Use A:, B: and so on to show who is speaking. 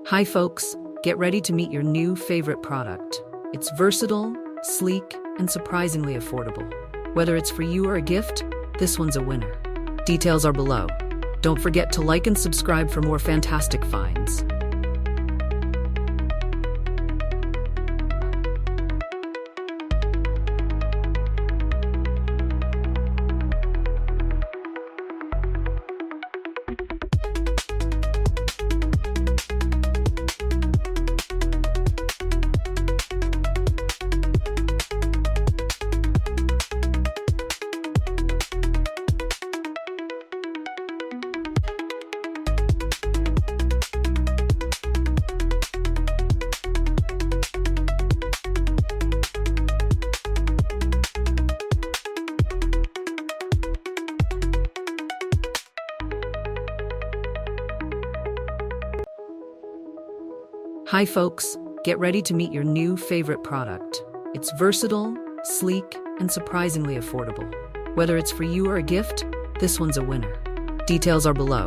A: Hi folks, get ready to meet your new favorite product. It's versatile, sleek, and surprisingly affordable. Whether it's for you or a gift, this one's a winner. Details are below. Don't forget to like and subscribe for more fantastic finds. Hi folks, get ready to meet your new favorite product. It's versatile, sleek, and surprisingly affordable. Whether it's for you or a gift, this one's a winner. Details are below.